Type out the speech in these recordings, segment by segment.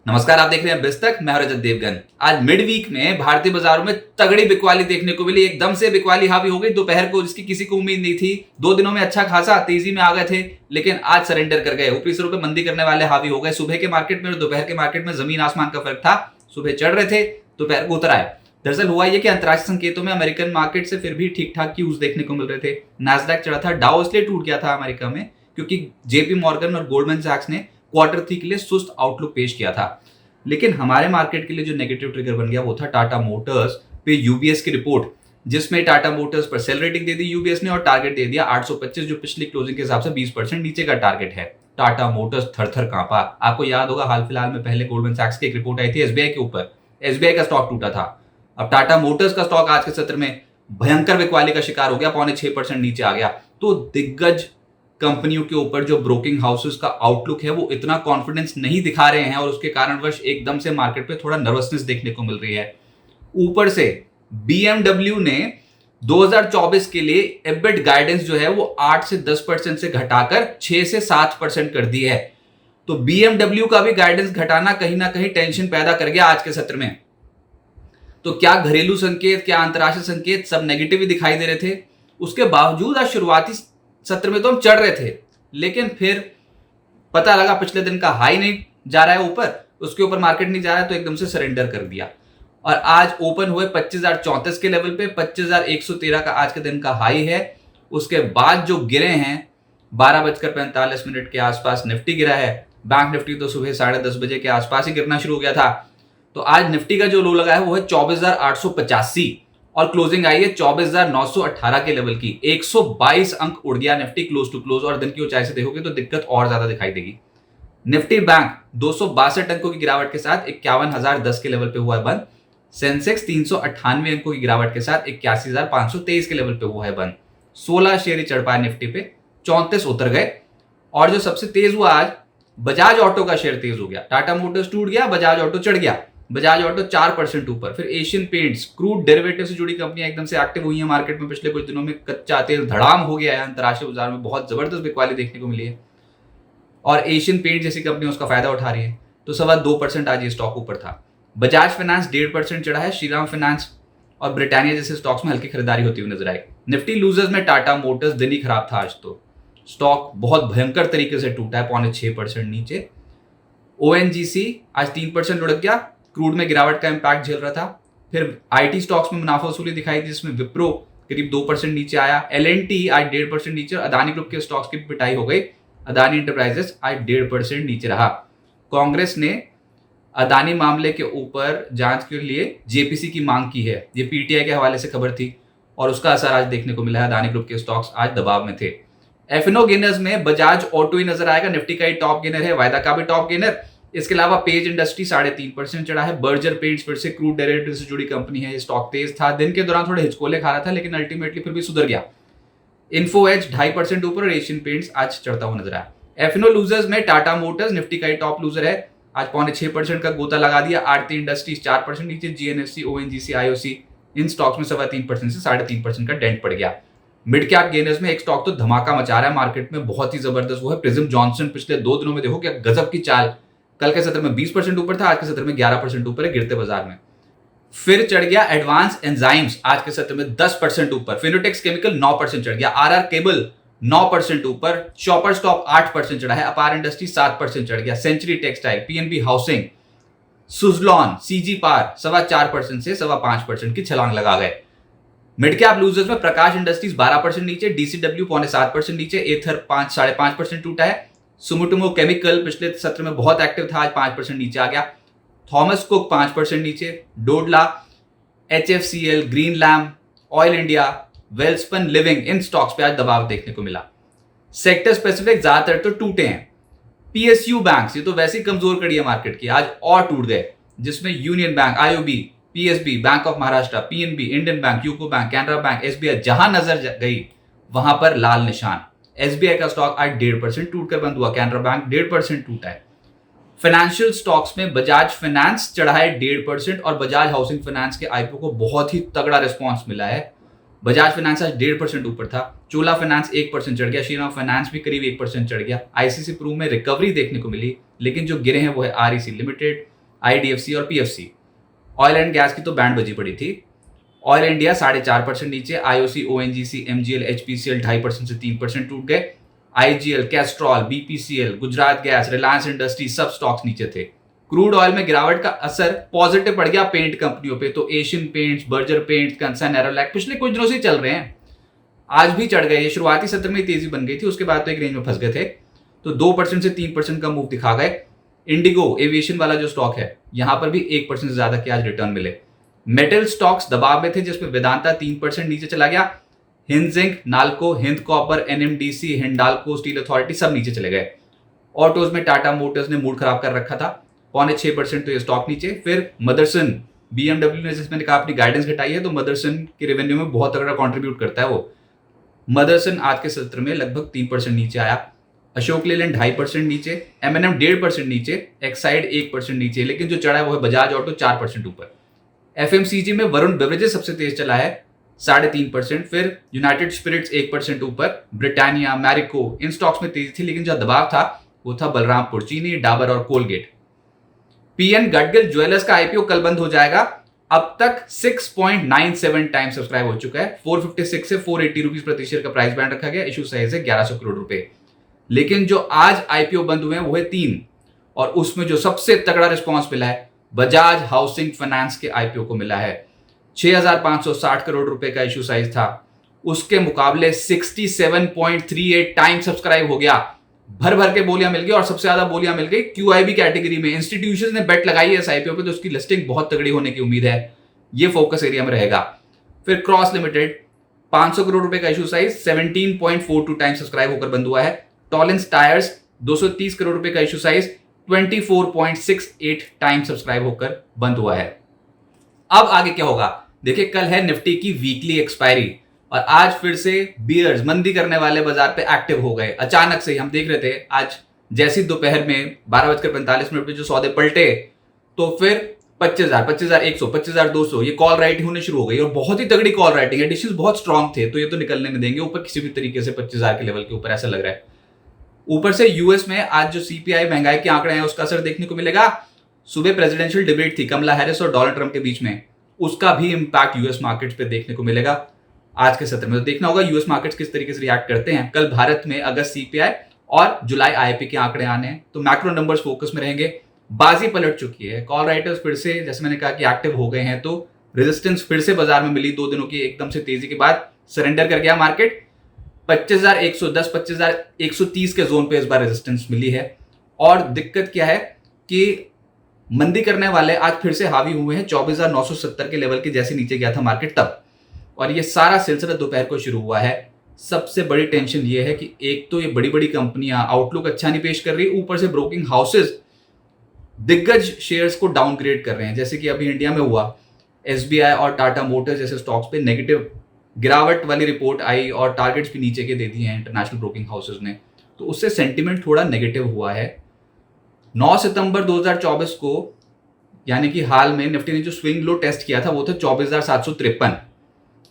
नमस्कार, आप देख रहे हैं बिस्तक। मैं हूं रजत देवगन। आज मिड वीक में भारतीय बाजारों में तगड़ी बिकवाली देखने को मिली। एकदम से बिकवाली हावी हो गई दोपहर को, जिसकी किसी को उम्मीद नहीं थी। 2 दिनों में अच्छा खासा तेजी में आ गए थे, लेकिन आज सरेंडर कर गए। ऊपरी सिरों पे मंदी करने वाले हावी हो गए। सुबह के मार्केट में और दोपहर के मार्केट में जमीन आसमान का फर्क था। सुबह चढ़ रहे थे, दोपहर को उतर आए। दरअसल हुआ यह कि अंतरराष्ट्रीय संकेतों में अमेरिकन मार्केट से फिर भी ठीक ठाक क्यूज देखने को मिल रहे थे। नैस्डैक चढ़ा था, डाउ इसलिए टूट गया था अमेरिका में क्योंकि जेपी मॉर्गन और गोल्डमैन सैक्स ने Q3 के लिए सुस्त आउटलुक पेश किया था। लेकिन हमारे मार्केट के लिए जो नेगेटिव ट्रिगर बन गया वो था टाटा मोटर्स पे यूबीएस की रिपोर्ट, जिसमें टाटा मोटर्स पर सेल रेटिंग दे दी यूबीएस ने और टारगेट दे दिया 825, जो पिछली क्लोजिंग के हिसाब से 20% नीचे का टारगेट है। टाटा मोटर्स थर थर कांपा। आपको याद होगा हाल फिलहाल में पहले गोल्डमैन सैक्स की एक रिपोर्ट आई थी एसबीआई के ऊपर। एसबीआई का स्टॉक टूटा था। अब टाटा मोटर्स का स्टॉक आज के सत्र में भयंकर बिकवाली का शिकार हो गया, 6.25% नीचे आ गया। तो दिग्गज कंपनियों के ऊपर जो ब्रोकिंग हाउसेस का आउटलुक है वो इतना कॉन्फिडेंस नहीं दिखा रहे हैं और उसके कारणवश एकदम से मार्केट पे थोड़ा नर्वसनेस देखने को मिल रही है। ऊपर से BMW ने 2024 के लिए एबिट गाइडेंस जो है वो 8 से 10% से घटाकर 6 से 7% कर दी है। तो BMW का भी गाइडेंस घटाना कहीं ना कहीं टेंशन पैदा कर गया आज के सत्र में। तो क्या घरेलू संकेत, क्या अंतरराष्ट्रीय संकेत, सब नेगेटिव ही दिखाई दे रहे थे। उसके बावजूद आज शुरुआती सत्र में तो हम चढ़ रहे थे, लेकिन फिर पता लगा पिछले दिन का हाई नहीं जा रहा है ऊपर, उसके ऊपर मार्केट नहीं जा रहा है, तो एकदम से सरेंडर कर दिया। और आज ओपन हुए 25,034 के लेवल पे। 25,113 का आज के दिन का हाई है। उसके बाद जो गिरे हैं 12:45 के आसपास निफ्टी गिरा है। बैंक निफ्टी तो सुबह 10:30 बजे के आसपास ही गिरना शुरू हो गया था। तो आज निफ्टी का जो लो लगा है वो है 24,885 और क्लोजिंग आई है 24,918 के लेवल की। 122 अंक उड़ गया निफ्टी क्लोज टू क्लोज। और दिन की ऊंचाई से देखोगे तो दिक्कत और ज्यादा दिखाई देगी। निफ्टी बैंक 262 अंकों की गिरावट के साथ 51,010 के लेवल पे हुआ है बंद। सेंसेक्स 398 अंकों की गिरावट के साथ 81,523 के लेवल पे हुआ है बंद। 16 शेयर ही चढ़ पाए निफ्टी पे, 34 उतर गए। और जो सबसे तेज हुआ आज, बजाज ऑटो का शेयर तेज हो गया। टाटा मोटर्स टूट गया, बजाज ऑटो चढ़ गया। बजाज ऑटो 4% ऊपर। फिर एशियन पेंट्स, क्रूड डेरिवेटिव से जुड़ी कंपनियां एकदम से एक्टिव हुई हैं मार्केट में। पिछले कुछ दिनों में कच्चा तेल धड़ाम हो गया है अंतरराष्ट्रीय बाजार में, बहुत जबरदस्त बिकवाली देखने को मिली है और एशियन पेंट जैसी कंपनी उसका फायदा उठा रही है। तो 2.25% आज ये स्टॉक ऊपर था। बजाज फाइनेंस 1.5% चढ़ा है। श्रीराम फाइनेंस और ब्रिटानिया जैसे स्टॉक्स में हल्की खरीदारी होती हुई नजर आई। निफ्टी लूजर्स में टाटा मोटर्स दिन ही खराब था आज, तो स्टॉक बहुत भयंकर तरीके से टूटा है, 6.25% नीचे। ONGC आज 3% लुढ़क गया, क्रूड में गिरावट का इंपैक्ट झेल रहा था। फिर आईटी स्टॉक्स में मुनाफा वसूली दिखाई दी, जिसमें विप्रो करीब 2% नीचे आया। L&T आज 1.5% नीचे। अदानी ग्रुप के स्टॉक्स की पिटाई हो गई। अदानी एंटरप्राइजेस आज 1.5% नीचे रहा। कांग्रेस ने अदानी मामले के ऊपर जांच के लिए जेपीसी की मांग की है। ये पीटीआई के हवाले से खबर थी और उसका असर आज देखने को मिला है। अदानी ग्रुप के स्टॉक्स आज दबाव में थे। एफएनओ गेनर्स में बजाज ऑटो ही नजर आएगा। निफ्टी का ही टॉप गेनर है, वायदा का भी टॉप गेनर। इसके अलावा पेज इंडस्ट्री 3.5% चढ़ा है। बर्जर पेंट्स फिर से क्रूड डेरिवेटिव से जुड़ी कंपनी है। स्टॉक तेज था, दिन के दौरान थोड़े हिचकोले खा रहा था, लेकिन अल्टीमेटली फिर भी सुधर गया। इन्फो एज 2.5% ऊपर और एशियन पेंट्स आज चढ़ता हुआ नजर आया। एफएनओ लूजर्स में टाटा मोटर्स निफ्टी का ही टॉप लूजर है, आज 6.25% का गोता लगा दिया। आरती इंडस्ट्रीज 4% नीचे। जीएनएफसी, ओएनजीसी, आईओसी इन स्टॉक्स में 3.25% से 3.5% का डेंट पड़ गया। मिड कैप गेनर्स में एक स्टॉक तो धमाका मचा रहा है मार्केट में, बहुत ही जबरदस्त, वो है प्रिज्म जॉनसन। पिछले 2 दिनों में देखो क्या गजब की चाल। कल के सत्र में 20% ऊपर था, आज के सत्र में 11% ऊपर है गिरते बाजार में। फिर चढ़ गया एडवांस एंजाइम्स, आज के सत्र में 10% ऊपर। फिनोटेक्स केमिकल 9% चढ़ गया। आरआर केबल 9% ऊपर। शॉपर स्टॉप 8% चढ़ा है। अपार इंडस्ट्री 7% चढ़ गया। Century Textile, PNB housing, Suzlon, CG पार 4.25% से 5.25% की छलांग लगा गए। मिड कैप लूजर्स में प्रकाश इंडस्ट्रीज 12% नीचे। डीसीडब्ल्यू 0.7% नीचे। एथर 5.5% टूटा है। सुमिटोमो केमिकल पिछले सत्र में बहुत एक्टिव था, आज 5% नीचे आ गया। थॉमस कुक 5% नीचे। Dodla, HFCL, Greenlam, Oil India, Welspun Living, इन स्टॉक्स पे आज दबाव देखने को मिला। सेक्टर स्पेसिफिक ज्यादातर तो टूटे हैं। PSU बैंक्स, ये तो वैसे ही कमजोर कड़ी है मार्केट की, आज और टूट गए, जिसमें union bank, IOB, PSB, bank of Maharashtra, PNB, Indian bank, UCO bank, Canara bank, SBI, जहां नजर गई वहां पर लाल निशान। SBI का स्टॉक आज 1.5% टूटकर बंद हुआ। कैनरा बैंक 1.5% टूटा है। फाइनेंशियल स्टॉक्स में बजाज फाइनेंस चढ़ा है 1.5% और बजाज हाउसिंग फाइनेंस के आईपीओ को बहुत ही तगड़ा रिस्पॉन्स मिला है। बजाज फाइनेंस आज 1.5% ऊपर था। चोला फाइनेंस 1% चढ़ गया। श्रीराम फाइनेंस भी करीब 1% चढ़ गया। आईसीसी प्रू में रिकवरी देखने को मिली, लेकिन जो गिरे हैं वो है REC लिमिटेड, IDFC और PFC। ऑयल एंड गैस की तो बैंड बजी पड़ी थी। ऑयल इंडिया 4.5% नीचे, IOC, ONGC, MGL, HPCL 2.5% से 3% टूट गए। IGL, Castrol, BPCL, Gujarat gas, Reliance industry सब स्टॉक्स नीचे थे। क्रूड ऑयल में गिरावट का असर पॉजिटिव पड़ गया पेंट कंपनियों पे, तो Asian Paints, Berger Paints, Kansai Nerolac पिछले कुछ दिनों से चल रहे हैं, आज भी चढ़ गए। ये शुरुआती सत्र में तेजी बन गई थी, उसके बाद तो एक रेंज में फंस गए थे, तो 2% से 3% का मूव दिखा गए। इंडिगो एविएशन वाला जो स्टॉक है, यहां पर भी 1% से ज्यादा के आज रिटर्न मिले। मेटल स्टॉक्स दबाव में थे, जिसमें वेदांता 3% नीचे चला गया। Hind zinc, NALCO, Hind copper, NMDC, Hindalco, steel authority सब नीचे चले गए। ऑटोज में टाटा मोटर्स ने मूड खराब कर रखा था, 5.6% तो ये स्टॉक नीचे। फिर मदरसन, BMW ने, जिसमें कहा अपनी गाइडेंस घटाई है, तो मदरसन के रेवेन्यू में बहुत तगड़ा कंट्रीब्यूट करता है वो। मदरसन आज के सत्र में लगभग 3% नीचे आया। अशोक लेलैंड 2.5% नीचे, M&M 1.5% नीचे, एक्साइड 1% नीचे, लेकिन जो चढ़ा है वो है बजाज ऑटो 4% ऊपर। FMCG में वरुण बेवरेजेस सबसे तेज चला है 3.5%। फिर यूनाइटेड स्पिरिट्स 1% ऊपर, ब्रिटानिया, मैरिको, इन स्टॉक्स में तेजी थी, लेकिन जो दबाव था वो था बलरामपुर चीनी, डाबर और कोलगेट। PN गडगिल ज्वेलर्स का IPO कल बंद हो जाएगा। अब तक 6.97 टाइम सब्सक्राइब हो चुका है। 456 से 480 रुपीज प्रति शेयर का प्राइस बैंड रखा गया। इशू साइज है 1100 करोड़ रुपए। लेकिन जो आज IPO बंद हुए हैं वो है 3, और उसमें जो सबसे तगड़ा रिस्पॉन्स मिला है बजाज हाउसिंग फाइनेंस के IPO को मिला है। 6,560 करोड़ रुपए का इशू साइज था, उसके मुकाबले 67.38 टाइम सब्सक्राइब हो गया। भर भर के बोलियां मिल गई, और सबसे ज्यादा बोलियां मिल गई QIB कैटेगरी में। इंस्टीट्यूशंस ने बेट लगाई है इस IPO पे, तो उसकी लिस्टिंग बहुत तगड़ी होने की उम्मीद है, ये फोकस एरिया में रहेगा। फिर क्रॉस लिमिटेड 500 करोड़ रुपए का इशू साइज, 17.42 टाइम सब्सक्राइब होकर बंद हुआ है। टॉलेंस टायर्स 230 करोड़ रुपए का इशू साइज, 24.68 टाइम सब्सक्राइब होकर बंद हुआ है। अब आगे क्या होगा देखिए, कल है निफ्टी की वीकली एक्सपायरी, और आज फिर से बियर्स, मंदी करने वाले बाजार पे एक्टिव हो गए। अचानक से हम देख रहे थे आज जैसी दोपहर में 12:45 पे जो सौदे पलटे, तो फिर 25,000, 25,100, 25,200 ये कॉल राइटिंग होने शुरू हो गई, और बहुत ही तगड़ी कॉल राइटिंग, एडिशंस बहुत स्ट्रांग थे, तो ये तो निकलने नहीं देंगे ऊपर किसी भी तरीके से 25,000 के लेवल के ऊपर, ऐसा लग रहा है। ऊपर से यूएस में आज जो CPI महंगाई के आंकड़े हैं उसका असर देखने को मिलेगा। सुबह प्रेसिडेंशियल डिबेट थी कमला हैरिस और डोनाल्ड ट्रंप के बीच में, उसका भी इंपैक्ट यूएस मार्केट्स पे देखने को मिलेगा आज के सत्र में। तो देखना होगा यूएस मार्केट्स किस तरीके से रिएक्ट करते हैं। कल भारत में अगस्त CPI और जुलाई IIP के आंकड़े आने हैं, तो मैक्रो नंबर्स फोकस में रहेंगे। बाजी पलट चुकी है, कॉल राइटर्स फिर से, जैसे मैंने कहा कि एक्टिव हो गए हैं, तो रेजिस्टेंस फिर से बाजार में मिली 2 दिनों की एकदम से तेजी के बाद सरेंडर कर गया मार्केट। 25,110, 25,130 के जोन पे इस बार रेजिस्टेंस मिली है। और दिक्कत क्या है कि मंदी करने वाले आज फिर से हावी हुए हैं 24,970 के लेवल के, जैसे नीचे गया था मार्केट तब, और ये सारा सिलसिला दोपहर को शुरू हुआ है। सबसे बड़ी टेंशन ये है कि एक तो ये बड़ी बड़ी कंपनियां आउटलुक अच्छा नहीं पेश कर रही, ऊपर से ब्रोकिंग हाउसेस दिग्गज शेयर्स को डाउनग्रेड कर रहे हैं, जैसे कि अभी इंडिया में हुआ। SBI और टाटा मोटर्स जैसे स्टॉक्स पे नेगेटिव गिरावट वाली रिपोर्ट आई, और टारगेट्स भी नीचे के दे दिए हैं इंटरनेशनल ब्रोकिंग हाउसेस ने, तो उससे सेंटिमेंट थोड़ा नेगेटिव हुआ है। 9 सितंबर 2024 को, यानी कि हाल में निफ्टी ने जो स्विंग लो टेस्ट किया था वो था 24,753,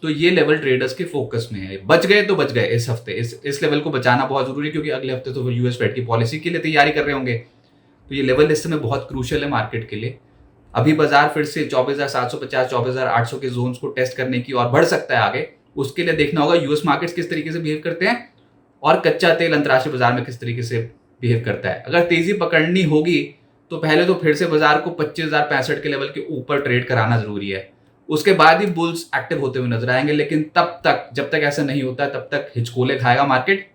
तो ये लेवल ट्रेडर्स के फोकस में है। बच गए तो बच गए इस हफ्ते, इस लेवल को बचाना बहुत जरूरी है, क्योंकि अगले हफ्ते तो यूएस फेड की पॉलिसी के लिए तैयारी कर रहे होंगे, तो ये लेवल इस समय बहुत क्रूशियल है मार्केट के लिए। अभी बाजार फिर से 24,750, 24,800 के जोन्स को टेस्ट करने की और बढ़ सकता है आगे। उसके लिए देखना होगा यूएस मार्केट्स किस तरीके से बिहेव करते हैं, और कच्चा तेल अंतर्राष्ट्रीय बाजार में किस तरीके से बिहेव करता है। अगर तेजी पकड़नी होगी तो पहले तो फिर से बाजार को 25,065 के लेवल के ऊपर ट्रेड कराना जरूरी है, उसके बाद ही बुल्स एक्टिव होते हुए नजर आएंगे। लेकिन तब तक, जब तक ऐसा नहीं होता, तब तक हिचकोले खाएगा मार्केट।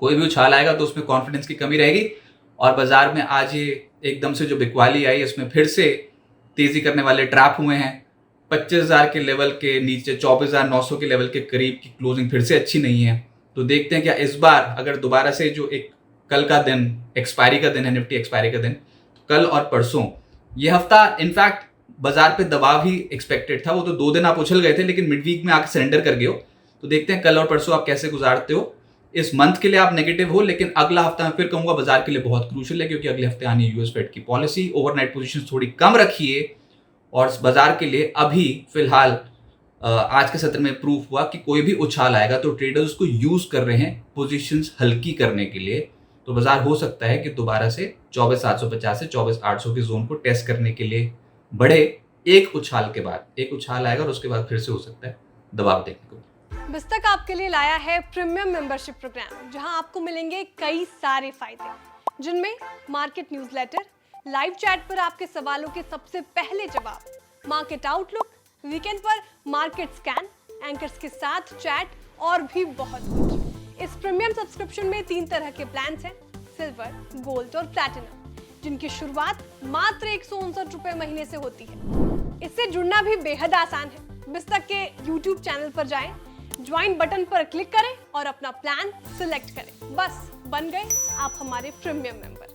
कोई भी उछाल आएगा तो उसमें कॉन्फिडेंस की कमी रहेगी, और बाजार में आज ये एकदम से जो बिकवाली आई, इसमें फिर से तेजी करने वाले ट्रैप हुए हैं। 25,000 के लेवल के नीचे 24,900 के लेवल के करीब की क्लोजिंग फिर से अच्छी नहीं है। तो देखते हैं क्या इस बार अगर दोबारा से जो एक कल का दिन एक्सपायरी का दिन है, निफ्टी एक्सपायरी का दिन, कल और परसों, ये हफ्ता इनफैक्ट बाजार पे दबाव ही एक्सपेक्टेड था। वो तो 2 दिन आप उछल गए थे, लेकिन मिड वीक में आके सरेंडर कर गए हो। तो देखते हैं कल और परसों आप कैसे गुजारते हो। इस मंथ के लिए आप नेगेटिव हो, लेकिन अगला हफ्ता मैं फिर कहूंगा बाजार के लिए बहुत क्रूशियल है, क्योंकि अगले हफ्ते आनी है यूएस फेड की पॉलिसी। ओवरनाइट पोजीशन थोड़ी कम रखिए, और बाजार के लिए अभी फिलहाल आज के सत्र में प्रूफ हुआ कि कोई भी उछाल आएगा तो ट्रेडर्स उसको यूज कर रहे हैं पोजीशंस हल्की करने के लिए। तो बाजार हो सकता है कि दोबारा से 24,750 से 24,800 के जोन को टेस्ट करने के लिए बढ़े। एक उछाल के बाद, एक उछाल आएगा और उसके बाद फिर से हो सकता है दबाव देखने को। बिस्तक आपके लिए लाया है प्रीमियम मेंबरशिप प्रोग्राम, जहां आपको मिलेंगे कई सारे फायदे, जिनमें मार्केट न्यूज़लेटर, लाइव चैट पर आपके सवालों के सबसे पहले जवाब, मार्केट आउटलुक, वीकेंड पर मार्केट स्कैन, एंकर्स के साथ चैट और भी बहुत कुछ। इस प्रीमियम सब्सक्रिप्शन में 3 तरह के प्लान्स हैं, सिल्वर, गोल्ड और प्लैटिनम, जिनकी शुरुआत मात्र 159 रुपए महीने से होती है। इससे जुड़ना भी बेहद आसान है। बिस्तक के YouTube चैनल पर जाएं, ज्वाइन बटन पर क्लिक करें और अपना प्लान सिलेक्ट करें। बस बन गए आप हमारे प्रीमियम मेंबर।